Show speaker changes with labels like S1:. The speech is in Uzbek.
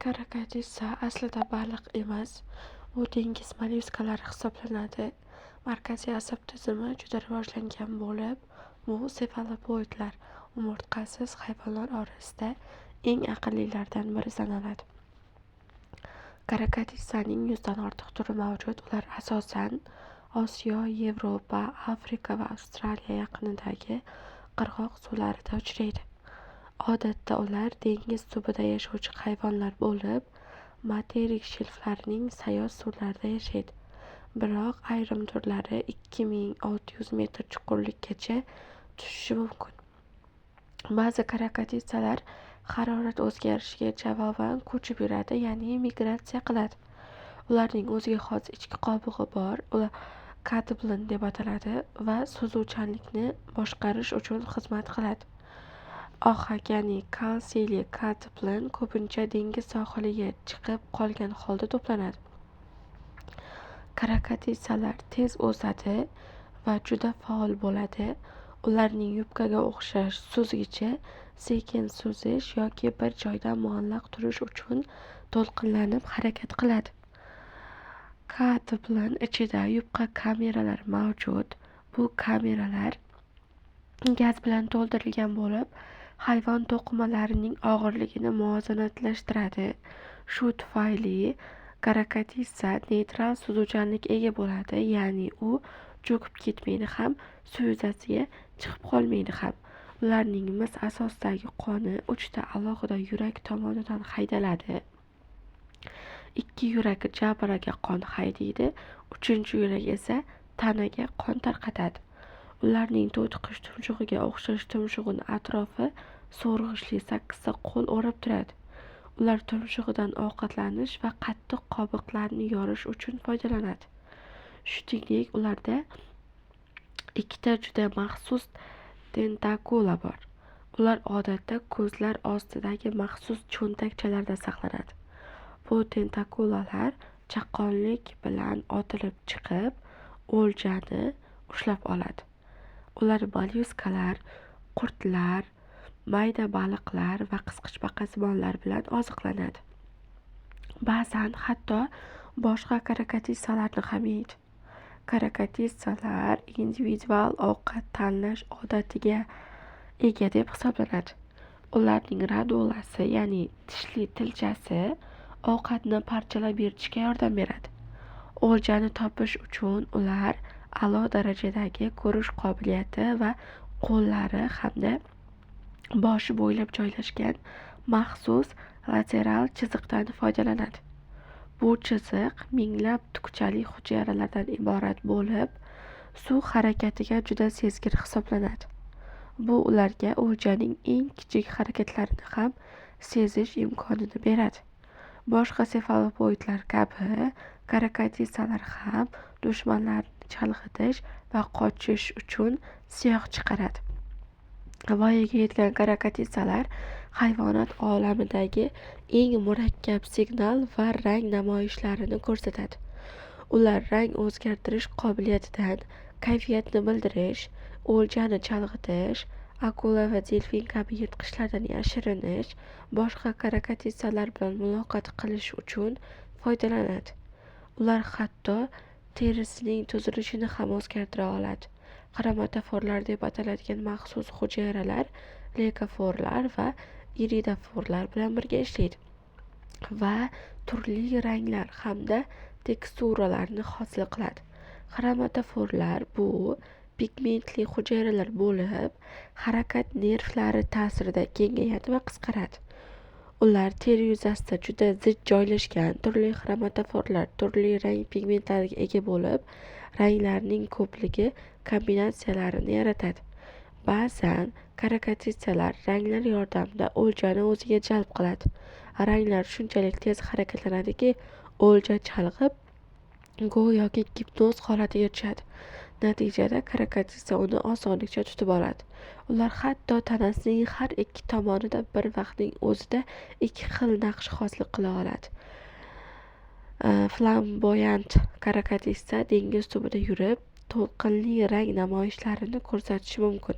S1: Karakatissa aslida baliq emas, u dengiz mollyuskalari hisoblanadi. Markaziy asab tizimi juda rivojlangan bo'lib, bu sefalopoidlar umurtqasiz hayvonlar orasida eng aqllilardan biri sanaladi. Karakatissaning 100 dan ortiq turi mavjud. Ular asosan Osiyo, Yevropa, Afrika va Avstraliya yaqinidagi qirg'oq suvlarida uchraydi. Odatda ular dengiz tubida yashovchi hayvonlar bo'lib, materik shelflarining sayoz suvlarida yashaydi. Biroq ayrim turlari 2600 metr chuqurlikkacha tushishi mumkin. Ba'zi karakatissalar harorat o'zgarishiga javoban ko'chib yuradi, ya'ni migratsiya qiladi. Ularning o'ziga xos ichki qobig'i bor, ular katablin deb ataladi va suzuvchanlikni boshqarish uchun xizmat qiladi. Ohak, ya'ni kalsiyli katablin ko'pincha dengiz sohiliga chiqib qolgan holda to'planadi. Karakatissalar tez o'sadi va juda faol bo'ladi. Ularning yubkaga o'xshash suzgichi sekin suzish yoki bir joyda muallaq turish uchun to'lqinlanib harakat qiladi. Katablin ichida yubka kameralar mavjud. Bu kameralar gaz bilan to'ldirilgan bo'lib, hayvon to'qimalarining og'irligini muvozanatlashtiradi. Shu tufayli karakatissa neytral suzuvchanlik ega bo'ladi, ya'ni u cho'kib ketmaydi ham, suv yuzasiga chiqib qolmaydi ham. Ularning mis asosidagi qoni 3 ta alohida yurak tomonidan haydaladi. 2 yurak jabiraga qon haydaydi, 3-yurak esa tanaga qon tarqatadi. Ularning to'tiqish tumshug'iga o'xshash tumshug'ining atrofi so'rg'ichli sakkizta qo'l o'rab turadi. Ular tumshug'idan ovqatlanish va qattiq qobiqlarni yorish uchun foydalanadi. Shuningdek, ularda 2 ta juda maxsus tentakula bor. Ular odatda ko'zlar ostidagi maxsus cho'ntakchalarda saqlanadi. Bu tentakulalar chaqqonlik bilan otilib chiqib, o'ljani ushlab oladi. Ular mollyuskalar, qurtlar, mayda baliqlar va qisqichbaqasimonlar bilan oziqlanadi. Ba'zan hatto boshqa karakatissalarni ham yeydi. Karakatissalar individual ovqat tanlash odatiga ega deb hisoblanadi. Ularning radulasi, ya'ni tishli tilchasi, ovqatni parchalab yirtishga yordam beradi. O'ljani topish uchun ular a'lo darajadagi ko'rish qobiliyati va qo'llari hamda boshi bo'ylab joylashgan maxsus lateral chiziqdan foydalanadi. Bu chiziq minglab tukchali hujayralardan iborat bo'lib, suv harakatiga juda sezgir hisoblanadi. Bu ularga o'ljaning eng kichik harakatlarini ham sezish imkonini beradi. Boshqa sefalopoidlar kabi karakatissalar ham dushmanlarni chalg'itish va qochish uchun siyoh chiqaradi. Voyaga yetgan karakatissalar hayvonot olamidagi eng murakkab signal va rang namoyishlarini ko'rsatadi. Ular rang o'zgartirish qobiliyatidan kayfiyatni bildirish, o'ljani chalg'itish, akula va delfin kabi yirtqichlardan yashirinish, boshqa karakatissalar bilan muloqot qilish uchun foydalanadi. Ular hatto terisining tuzilishini ham o'zgartira oladi. Xromatoforlar deb ataladigan maxsus hujayralar leukoforlar va iridoforlar bilan birga ishlaydi va turli ranglar hamda teksturalarni hosil qiladi. Xromatoforlar bu pigmentli hujayralar bo'lib, harakat nervlari ta'sirida kengayadi va qisqaradi. Ular teri yuzasida juda zich joylashgan. Turli xromatoforlar turli rang pigmentlariga ega bo'lib, ranglarning ko'pligi kombinatsiyalarini yaratadi. Ba'zan karakatissalar ranglar yordamida o'ljani o'ziga jalb qiladi. Ranglar shunchalik tez harakatlanadiki, o'lja chalg'ib, go'yoki gipnoz holatiga tushadi. Natijada karakatissa uni osonlikcha tutib oladi. Ular hatto tanasining har ikki tomonida bir vaqtning o'zida 2 xil naqsh hosil qila oladi. Flamboyant karakatissa dengiz tubida yurib, to'lqinli rang namoyishlarini ko'rsatishi mumkin.